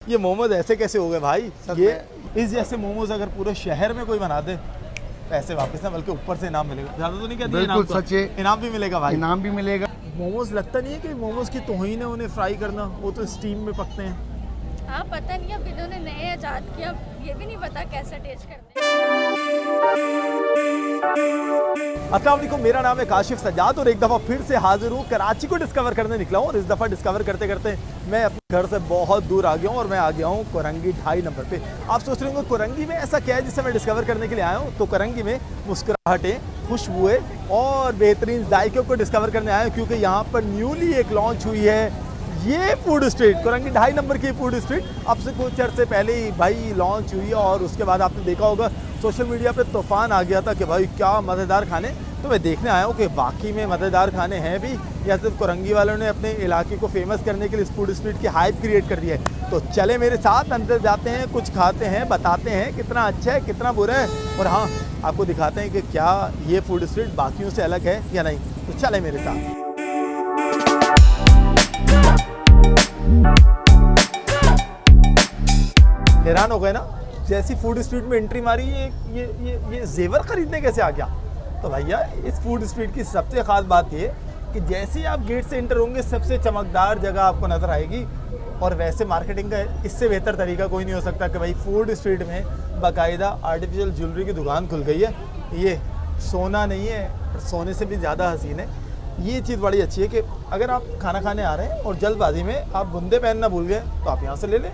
ये मोमोज ऐसे कैसे हो गए भाई? ये इस जैसे मोमोज अगर पूरे शहर में कोई बना दे, पैसे वापस ना बल्कि ऊपर से इनाम मिलेगा। ज़्यादा तो नहीं कहती, बिल्कुल सच है, इनाम भी मिलेगा भाई, इनाम भी मिलेगा। मोमोज लगता नहीं है कि मोमोज की तौहीन है उन्हें फ्राई करना, वो तो स्टीम में पकते हैं। हाँ पता नहीं, अब इन्होंने नए इजाद किया, ये भी नहीं पता कैसा टेस्ट करते हैं। अस्सलाम वालेकुम, मेरा नाम है काशिफ सज्जाद और एक दफ़ा फिर से हाजिर हूँ। कराची को डिस्कवर करने निकला हूँ और इस दफ़ा डिस्कवर करते करते मैं अपने घर से बहुत दूर आ गया हूँ और मैं आ गया हूँ कोरंगी 2.5 नंबर पे। आप सोच रहे होंगे कोरंगी में ऐसा क्या है जिसे मैं डिस्कवर करने के लिए आया हूँ? तो कोरंगी में मुस्कुराहटें, खुशबुएँ और बेहतरीन जायकों को डिस्कवर करने आया हूँ, क्योंकि यहाँ पर न्यूली एक लॉन्च हुई है ये फूड स्ट्रीट, कोरंगी 2.5 नंबर की फूड स्ट्रीट। अब से कुछ अर्से पहले ही भाई लॉन्च हुई है और उसके बाद आपने देखा होगा सोशल मीडिया पे तूफान आ गया था कि भाई क्या मज़ेदार खाने। तो मैं देखने आया हूँ कि वाकई में मज़ेदार खाने हैं भी या सिर्फ कोरंगी वालों ने अपने इलाके को फेमस करने के लिए इस फूड स्ट्रीट की हाइप क्रिएट कर दी है। तो चले मेरे साथ अंदर जाते हैं, कुछ खाते हैं, बताते हैं कितना अच्छा है कितना बुरा है, और हाँ आपको दिखाते हैं कि क्या ये फूड स्ट्रीट बाकियों से अलग है या नहीं। तो चले मेरे साथ। हैरान हो गए ना, जैसी फूड स्ट्रीट में एंट्री मारी ये जेवर खरीदने कैसे आ गया? तो भैया इस फूड स्ट्रीट की सबसे ख़ास बात ये कि जैसे ही आप गेट से एंटर होंगे सबसे चमकदार जगह आपको नज़र आएगी। और वैसे मार्केटिंग का इससे बेहतर तरीका कोई नहीं हो सकता कि भाई फूड स्ट्रीट में बाकायदा आर्टिफिशियल ज्वेलरी की दुकान खुल गई है। ये सोना नहीं है, सोने से भी ज़्यादा हसीन है। ये चीज़ बड़ी अच्छी है कि अगर आप खाना खाने आ रहे हैं और जल्दबाजी में आप बुंदे पहनना भूल गए तो आप यहाँ से ले लें,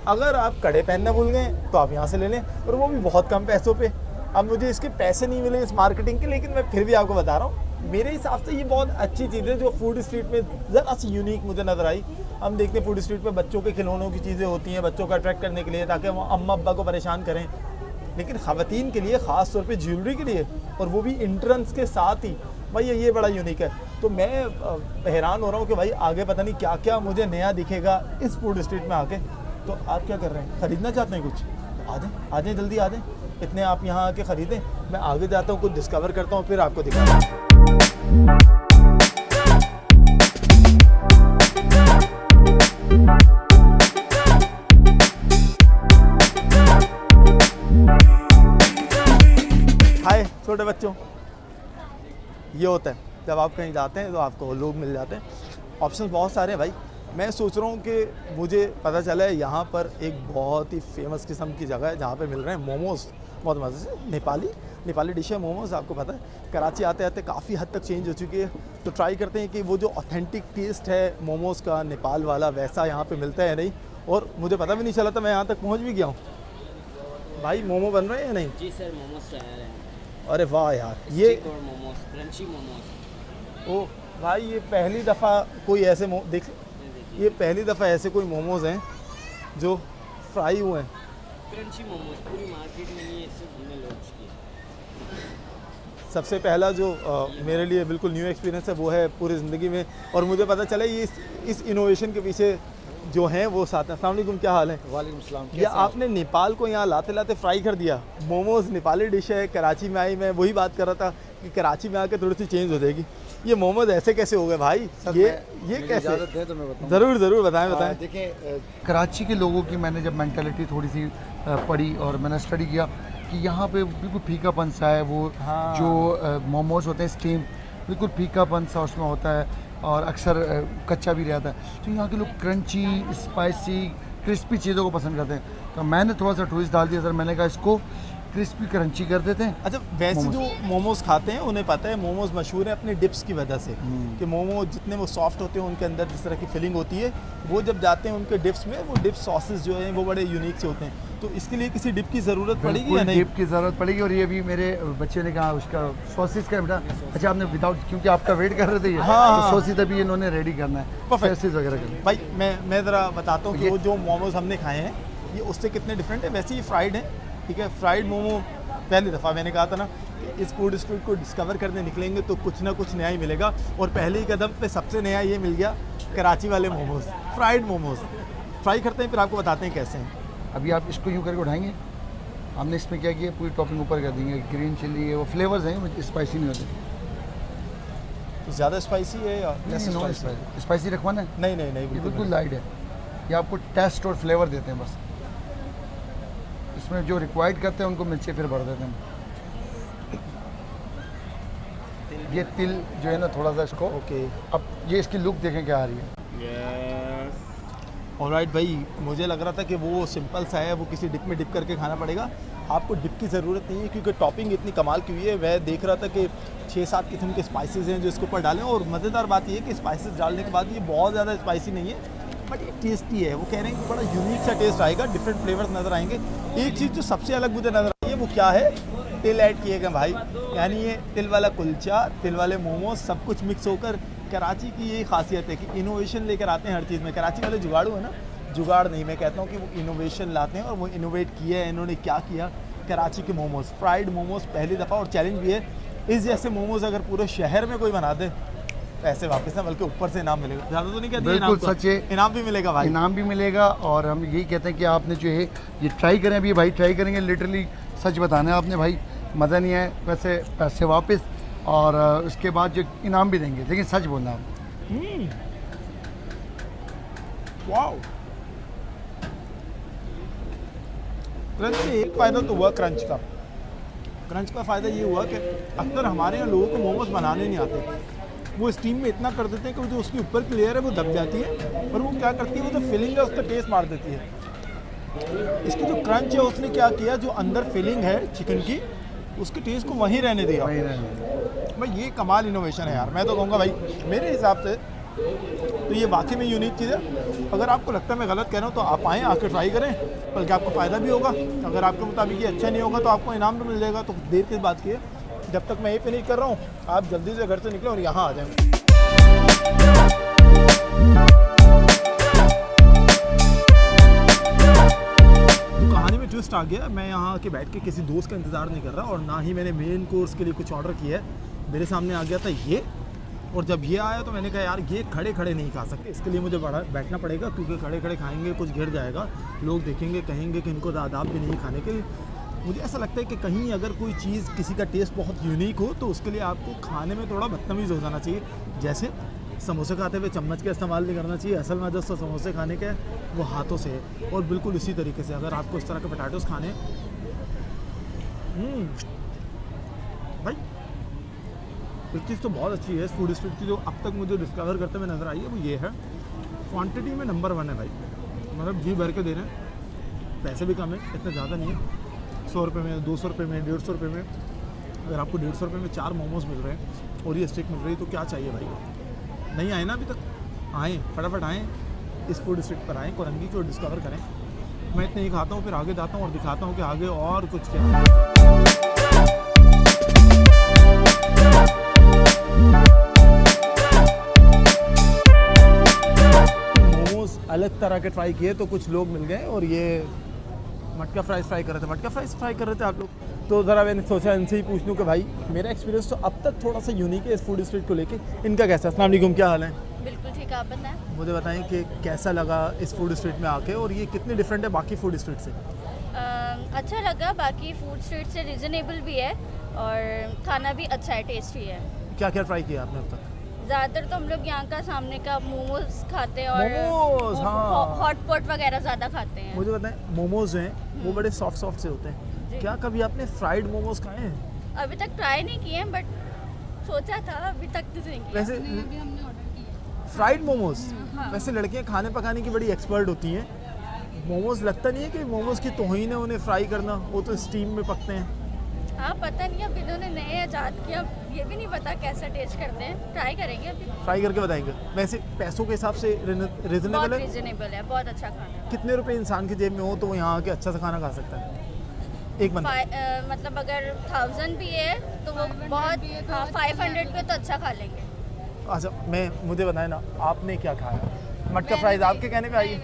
अगर आप कड़े पहनना भूल गए तो आप यहाँ से ले लें, और वो भी बहुत कम पैसों पे। अब मुझे इसके पैसे नहीं मिले इस मार्केटिंग के, लेकिन मैं फिर भी आपको बता रहा हूँ मेरे हिसाब से ये बहुत अच्छी चीज़ है जो फूड स्ट्रीट में ज़रा सी यूनिक मुझे नज़र आई। हम देखते हैं फूड स्ट्रीट पे बच्चों के खिलौनों की चीज़ें होती हैं बच्चों को अट्रैक्ट करने के लिए ताकि वो अम्मा अब्बा को परेशान करें, लेकिन ख़वातीन के लिए ख़ास तौर पे ज्वेलरी के लिए, और वो भी एंट्रेंस के साथ ही, भाई ये बड़ा यूनिक है। तो मैं हैरान हो रहा हूँ कि भाई आगे पता नहीं क्या क्या मुझे नया दिखेगा इस फूड स्ट्रीट में आके। तो आप क्या कर रहे हैं, ख़रीदना चाहते हैं कुछ? आ जाएं जल्दी आ जाएं, इतने आप यहाँ आके ख़रीदें। मैं आगे जाता हूँ, कुछ डिस्कवर करता हूँ, फिर आपको दिखाता हूँ। हाय छोटे बच्चों, ये होता है जब आप कहीं जाते हैं तो आपको लोग मिल जाते हैं। ऑप्शन बहुत सारे हैं भाई। मैं सोच रहा हूँ कि मुझे पता चला है यहाँ पर एक बहुत ही फेमस किस्म की जगह है जहाँ पे मिल रहे हैं मोमोज़ बहुत मज़े से। नेपाली डिश है मोमोज़। आपको पता है कराची आते आते काफ़ी हद तक चेंज हो चुकी है, तो ट्राई करते हैं कि वो जो ऑथेंटिक टेस्ट है मोमोज़ का नेपाल वाला वैसा यहाँ पर मिलता है नहीं। और मुझे पता भी नहीं चला था, मैं यहाँ तक पहुँच भी गया हूँ। भाई मोमो बन रहे हैं या नहीं? जी सर, मोमोज तैयार हैं। अरे वाह यार, ये मोमोज, क्रंची मोमोज। ओ भाई ये पहली दफ़ा कोई ऐसे देख, ये पहली दफ़ा ऐसे कोई मोमोज़ हैं जो फ्राई हुए हैं। क्रंची मोमोज पूरी मार्केट में नहीं है, सिर्फ हमने लॉन्च किया। सबसे पहला जो मेरे लिए बिल्कुल न्यू एक्सपीरियंस है वो है पूरी ज़िंदगी में, और मुझे पता चला ये इस इनोवेशन के पीछे जो हैं वो साथ हैं। अस्सलाम वालेकुम, क्या हाल है? वालेकुम सलाम। ये आपने नेपाल को यहाँ लाते लाते फ्राई कर दिया। मोमोज़ नेपाली डिश है, कराची में आई, मैं वही बात कर रहा था कि कराची में आके थोड़ी सी चेंज हो जाएगी। ये मोमोज़ ऐसे कैसे हो गए भाई? ये कैसे? इजाज़त दें तो मैं बताऊं। ज़रूर बताएं। देखिए कराची के लोगों की मैंने जब मेंटालिटी थोड़ी सी पढ़ी और मैंने स्टडी किया कि यहाँ पे बिल्कुल फीकापन सा है। वो हाँ। जो मोमोज़ होते हैं स्टीम, बिल्कुल फीकापन सा उसमें होता है और अक्सर कच्चा भी रहता है। तो यहाँ के लोग क्रंची, स्पाइसी, क्रिस्पी चीज़ों को पसंद करते हैं। तो मैंने थोड़ा सा ट्विस्ट डाल दिया सर, मैंने कहा इसको क्रिस्पी क्रंची कर देते हैं। अच्छा, वैसे जो मोमोज़ खाते हैं उन्हें पता है मोमोज़ मशहूर है अपने डिप्स की वजह से कि मोमोज जितने वो सॉफ्ट होते हैं उनके अंदर जिस तरह की फिलिंग होती है, वो जब जाते हैं उनके डिप्स में वो डिप सॉसेस जो हैं वो बड़े यूनिक से होते हैं। तो इसके लिए किसी डिप की ज़रूरत पड़ेगी या नहीं? डिप की ज़रूरत पड़ेगी। और ये भी मेरे बच्चे ने कहा उसका सॉसेस का बेटा, अच्छा आपने विदाउट, क्योंकि आपका वेट कर रहे थे ये, हाँ। तो सॉसेस अभी इन्होंने रेडी करना है, सॉसेस वगैरह करना है। भाई मैं ज़रा बताता हूँ कि वो जो मोमोज़ हमने खाए हैं ये उससे कितने डिफरेंट है। वैसे ही फ्राइड है, ठीक है, फ्राइड मोमो पहली दफ़ा मैंने कहा था ना कि इस फूड स्ट्रीट को डिस्कवर करने निकलेंगे तो कुछ ना कुछ नया ही मिलेगा, और पहले ही कदम पे सबसे नया ये मिल गया कराची वाले मोमोज़, फ्राइड मोमोज़। फ्राई करते हैं फिर आपको बताते हैं कैसे हैं। अभी आप इसको यूँ करके उठाएंगे, हमने इसमें क्या किया, पूरी टॉपिंग ऊपर कर देंगे, ग्रीन चिली, वो फ्लेवर्स हैं, स्पाइसी नहीं होते। तो ज़्यादा स्पाइसी है या लेस स्पाइसी? स्पाइसी रखवाना है? नहीं बिल्कुल लाइट है। ये आपको टेस्ट और फ्लेवर देते हैं बस। इसमें जो रिक्वायर्ड करते हैं उनको मिर्ची फिर भर देते हैं। ये तिल जो है ना थोड़ा सा इसको, ओके अब ये इसकी लुक देखें क्या आ रही है। ऑलराइट भाई, मुझे लग रहा था कि वो सिंपल सा है, वो किसी डिप में डिप करके खाना पड़ेगा। आपको डिप की ज़रूरत नहीं है क्योंकि टॉपिंग इतनी कमाल की हुई है। मैं देख रहा था कि 6-7 किस्म के स्पाइसेस हैं जो इसके ऊपर डालें, और मज़ेदार बात ये है कि स्पाइसेस डालने के बाद ये बहुत ज़्यादा स्पाइसी नहीं है, बट ये टेस्टी है। वो कह रहे हैं कि बड़ा यूनिक सा टेस्ट आएगा, डिफरेंट फ्लेवर्स नज़र आएंगे। एक चीज़ जो सबसे अलग मुझे नज़र आई है वो क्या है, तिल ऐड किए गए भाई, यानी ये तिल वाला कुलचा, तिल वाले मोमोज, सब कुछ मिक्स होकर। कराची की ये खासियत है कि इनोवेशन लेकर आते हैं हर चीज़ में। कराची वाले जुगाड़ू है ना, जुगाड़ नहीं, मैं कहता हूँ कि वो इनोवेशन लाते हैं, और वो इनोवेट किया है इन्होंने। क्या किया, कराची के मोमोज, फ्राइड मोमोज पहली दफ़ा, और चैलेंज भी है इस जैसे मोमोज अगर पूरे शहर में कोई बना दे पैसे वापस ना, बल्कि ऊपर से इनाम मिलेगा। ज़्यादा तो नहीं कहते, बिल्कुल सच है, इनाम भी मिलेगा भाई, इनाम भी मिलेगा। और हम यही कहते हैं कि आपने जो है ये ट्राई करें, अभी भाई ट्राई करेंगे, लिटरली सच बताना है आपने भाई, मज़ा नहीं आया वैसे पैसे वापस, और उसके बाद जो इनाम भी देंगे, लेकिन सच बोलना आप। वाओ, क्रंच में एक फ़ायदा तो हुआ क्रंच का। क्रंच का फ़ायदा ये हुआ कि अक्सर हमारे यहाँ लोगों को मोमोज बनाने नहीं आते, वो स्टीम में इतना कर देते हैं कि जो उसकी ऊपर की लेयर है वो दब जाती है, और वो क्या करती है, वो जो फिलिंग है उसका टेस्ट मार देती है। इसकी जो क्रंच है उसने क्या किया, जो अंदर फिलिंग है चिकन की, उसके टेस्ट को वहीं रहने दिया। भाई ये कमाल इनोवेशन है यार, मैं तो कहूँगा भाई मेरे हिसाब से तो ये वाकई में यूनिक चीज़ है। अगर आपको लगता है मैं गलत कह रहा हूँ तो आप आएँ, आके ट्राई करें, बल्कि आपको फ़ायदा भी होगा। अगर आपके मुताबिक ये अच्छा नहीं होगा तो आपको इनाम भी मिल जाएगा। तो देर की बात की है, जब तक मैं ये फिनिश कर रहा हूँ आप जल्दी से घर से निकलें और यहाँ आ जाएँ। कहानी में ट्विस्ट आ गया, मैं यहाँ आके बैठ के किसी दोस्त का इंतज़ार नहीं कर रहा, और ना ही मैंने मेन कोर्स के लिए कुछ ऑर्डर किया है। मेरे सामने आ गया था ये, और जब ये आया तो मैंने कहा यार ये खड़े खड़े नहीं खा सकते, इसके लिए मुझे बैठना पड़ेगा, क्योंकि खड़े खड़े खाएंगे कुछ गिर जाएगा, लोग देखेंगे कहेंगे कि इनको आदाब भी नहीं खाने के। मुझे ऐसा लगता है कि कहीं अगर कोई चीज़ किसी का टेस्ट बहुत यूनिक हो तो उसके लिए आपको खाने में थोड़ा बदतमीज़ हो जाना चाहिए। जैसे समोसे खाते हुए चम्मच का इस्तेमाल नहीं करना चाहिए, असल में जो समोसे खाने के वो हाथों से है। और बिल्कुल इसी तरीके से अगर आपको इस तरह के पोटैटोस खाने भाई, एक चीज़ तो बहुत अच्छी है इस फूड स्ट्रीट की, जो अब तक मुझे डिस्कवर करते हुए नज़र आई है, वो ये है क्वांटिटी में नंबर 1 है भाई। मतलब जी भर के दे रहे हैं, पैसे भी कम है, इतना ज़्यादा नहीं है। 100 रुपये में, 200 रुपये में, 150 रुपये में, अगर आपको 150 रुपये में 4 मोमोज मिल रहे हैं और ये स्टिक मिल रही है तो क्या चाहिए भाई। नहीं आए ना अभी तक, आएँ फटाफट आएँ, इस फूड स्ट्रीट पर आएँ, कोरंगी को डिस्कवर करें। मैं इतना ही खाता हूँ, फिर आगे जाता हूँ और दिखाता हूँ कि आगे और कुछ क्या है। मोमोज अलग तरह के ट्राई किए तो कुछ लोग मिल गए, और ये मटका फ्राइज ट्राई कर रहे थे। मटका फ्राइज ट्राई कर रहे थे आप लोग, तो ज़रा मैंने सोचा इनसे ही पूछ लूँ कि भाई मेरा एक्सपीरियंस तो अब तक थोड़ा सा यूनिक है इस फूड स्ट्रीट को लेके, इनका कैसा। अस्सलाम वालेकुम, क्या हाल है? बिल्कुल ठीक है, आप बताएं। मुझे बताएं कि कैसा लगा इस फूड स्ट्रीट में आके, और ये कितने डिफरेंट है बाकी फूड स्ट्रीट से। अच्छा लगा, बाकी फूड स्ट्रीट से रिजनेबल भी है और खाना भी अच्छा है, टेस्टी है। क्या क्या ट्राई किया आपने अब तक? ज़्यादातर तो हम लोग यहाँ का सामने का मोमोज खाते हैं, और मोमोज, हाँ। हॉट पॉट वगैरह ज़्यादा खाते हैं। मुझे बताएं, मोमोज हैं वो बड़े सॉफ्ट सॉफ्ट से होते हैं, क्या कभी आपने फ्राइड मोमोज खाए हैं? अभी तक ट्राई नहीं किए हैं, बट सोचा था, अभी तक तो नहीं किया। वैसे अभी हमने ऑर्डर किया फ्राइड मोमोज, हाँ। वैसे लड़कियाँ खाने पकाने की बड़ी एक्सपर्ट होती हैं। मोमोज लगता नहीं है कि मोमोज की तौहीन है उन्हें फ्राई करना, वो तो स्टीम में पकते हैं। हाँ, पता नहीं, अब इन्होंने नए ईजाद किया, ये भी नहीं पता कैसा टेस्ट करते हैं, ट्राई करेंगे अभी। फ्राई करके बताएंगे। वैसे पैसों के हिसाब से बहुत रिजनेबल है? रीजनेबल है, बहुत अच्छा खाना है। कितने रुपए इंसान की जेब में हो तो वो यहाँ आके अच्छा सा खाना खा सकता है एक बंदा? मतलब अगर 1000 भी है तो वो बहुत, हाँ 500 पे तो अच्छा खा लेंगे। अच्छा, मुझे बताएं ना, आपने क्या खाया? मटका फ्राइज आपके कहने पे आई है?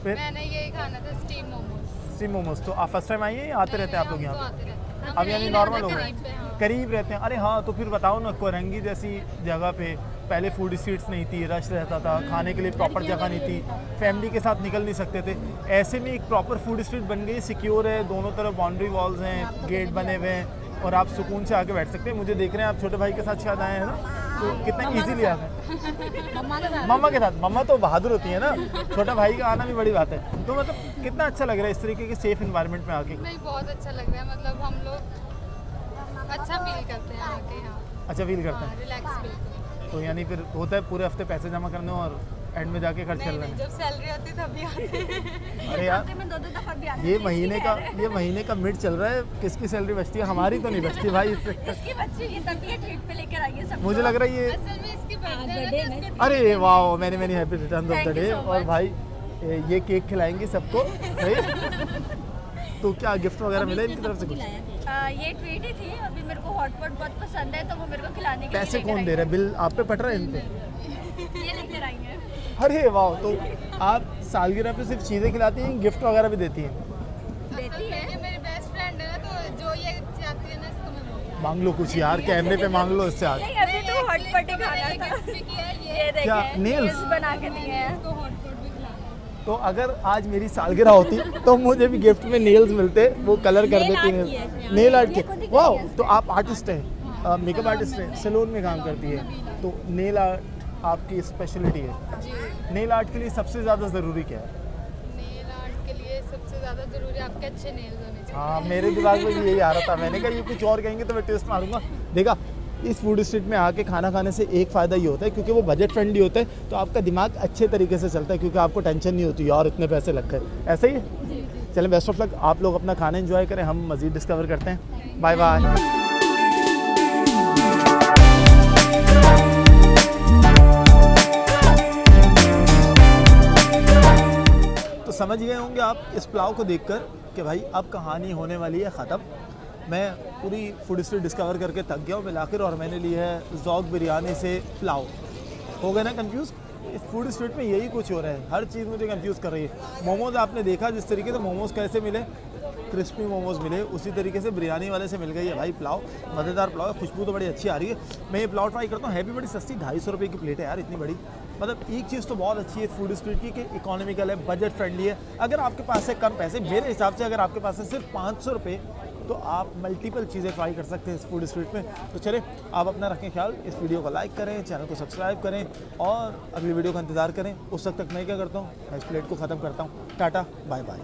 फिर मैंने यही खाना था, स्टीम मोमोज। स्टीम मोमोज। तो आप फर्स्ट टाइम आई हैं या आते रहते हैं आप लोग यहाँ आते रहते हैं। पे? अब यानी नॉर्मल हो गए, करीब पे, हाँ। करीब रहते हैं। अरे हाँ, तो फिर बताओ ना, कोरंगी जैसी जगह पे पहले फूड स्ट्रीट्स नहीं थी, रश रहता था, खाने के लिए प्रॉपर जगह नहीं थी, फैमिली के साथ निकल नहीं सकते थे। ऐसे में एक प्रॉपर फूड स्ट्रीट बन गई, सिक्योर है, दोनों तरफ बाउंड्री वॉल्स हैं, गेट बने हुए हैं, और आप सुकून से आके बैठ सकते हैं। मुझे देख रहे हैं आप छोटे भाई के साथ शायद आए हैं ना? तो कितना इजी लिया था मम्मा के साथ। मम्मा तो बहादुर होती है ना, छोटा भाई का आना भी बड़ी बात है। तो मतलब कितना अच्छा लग रहा है इस तरीके के सेफ इन्वायरमेंट में आके? नहीं, बहुत अच्छा लग रहा है, मतलब हम लोग अच्छा फील करते हैं आके यहाँ। अच्छा फील करते हैं। रिलैक्स बिल्कुल। तो यानी फिर होता है पूरे हफ्ते पैसे जमा करने और एंड में जाके खर्च कर नहीं, लेना। जब सैलरी होती तभी आते हैं। अरे यार हफ्ते में 2-2 दफा भी आते ये हैं, महीने का मिड चल रहा है, किसकी सैलरी बचती है? हमारी तो नहीं बचती भाई इससे। इसकी बच्ची ये तभी ये ट्रीट पे लेकर आई है सब। मुझे लग रहा है ये, असल में इसकी बर्थडे है ना, अरे वाह, मैंने happy return of the Thank you day. so और much. भाई ये केक खिलाएंगे सबको, सही? तो क्या गिफ्ट वगैरह मिला इनकी तरफ से कुछ? ये ट्रीट ही थी, अभी मेरे को हॉटपॉट बहुत पसंद है तो वो मेरे को खिलाने के पैसे लिए कौन दे रहा है? बिल आप पे पट रहा है इन पे? ये लेकर आई है। अरे वाह, तो आप सालगिरह पे सिर्फ चीज़ें खिलाती हैं, गिफ्ट वगैरह भी देती हैं? देती है। ये मेरी बेस्ट फ्रेंड है ना, तो जो ये चाहती है ना इसको मैं बोलती मांग लो कुछ यार, कैमरे पे मांग लो इससे आज। नहीं, अभी तो हॉटपॉट ही खाना था। हूँ। किया है ये देखें, क्या, nails? nails बना के दिए हैं। इसको हॉटपॉट भी खिलाना। तो अगर आज मेरी सालगिरह होती तो मुझे भी गिफ्ट में नेल्स मिलते, वो कलर कर देती हैं, नेल आर्ट के। वाह, तो आप आर्टिस्ट हैं, मेकअप आर्टिस्ट हैं, सैलून में काम करती है, तो नेल आर्ट आपकी स्पेशलिटी है। जी, नेल आर्ट के लिए सबसे ज़्यादा ज़रूरी क्या है? नेल आर्ट के लिए सबसे ज़्यादा ज़रूरी आपके अच्छे नेल्स होने चाहिए। हाँ, मेरे दिमाग में भी यही आ रहा था। मैंने कहा ये कुछ और कहेंगे तो मैं ट्विस्ट मारूंगा। देखा, इस फूड स्ट्रीट में आके खाना खाने से एक फ़ायदा ये होता है, क्योंकि वो बजट फ्रेंडली होता है, तो आपका दिमाग अच्छे तरीके से चलता है, क्योंकि आपको टेंशन नहीं होती यार इतने पैसे लग गए। ऐसा ही है? चलें, बेस्ट ऑफ लक, आप लोग अपना खाना एंजॉय करें, हम मज़ीद डिस्कवर करते हैं। Bye bye. तो समझ गए होंगे आप इस पुलाव को देखकर कि भाई अब कहानी होने वाली है ख़त्म। मैं पूरी फूड स्ट्रीट डिस्कवर करके थक गया हूँ मिलाकर, और मैंने ली है ज़ौक़ बिरयानी से पुलाव। हो गए ना कंफ्यूज? इस फूड स्ट्रीट में यही कुछ हो रहा है, हर चीज़ मुझे कंफ्यूज कर रही है। मोमोज़ आपने देखा जिस तरीके से मोमोज़ कैसे मिले, क्रिस्पी मोमोज़ मिले, उसी तरीके से बिरयानी वाले से मिल गई है भाई पुलाव। मज़ेदार पुलाव है, खुशबू तो बड़ी अच्छी आ रही है। मैं ये पुलाव ट्राई करता हूँ, है भी बड़ी सस्ती, 250 रुपये की प्लेट है यार, इतनी बड़ी। मतलब एक चीज़ तो बहुत अच्छी है फूड स्ट्रीट की कि इकोनॉमिकल है, बजट फ्रेंडली है। अगर आपके पास है कम पैसे, मेरे हिसाब से अगर आपके पास है सिर्फ 500 रुपये, तो आप मल्टीपल चीज़ें ट्राई कर सकते हैं इस फूड स्ट्रीट में। तो चले, आप अपना रखें ख्याल, इस वीडियो को लाइक करें, चैनल को सब्सक्राइब करें और अगली वीडियो का इंतज़ार करें। उस वक्त तक मैं क्या करता हूँ, मैं इस प्लेट को ख़त्म करता हूँ। Tata, bye bye.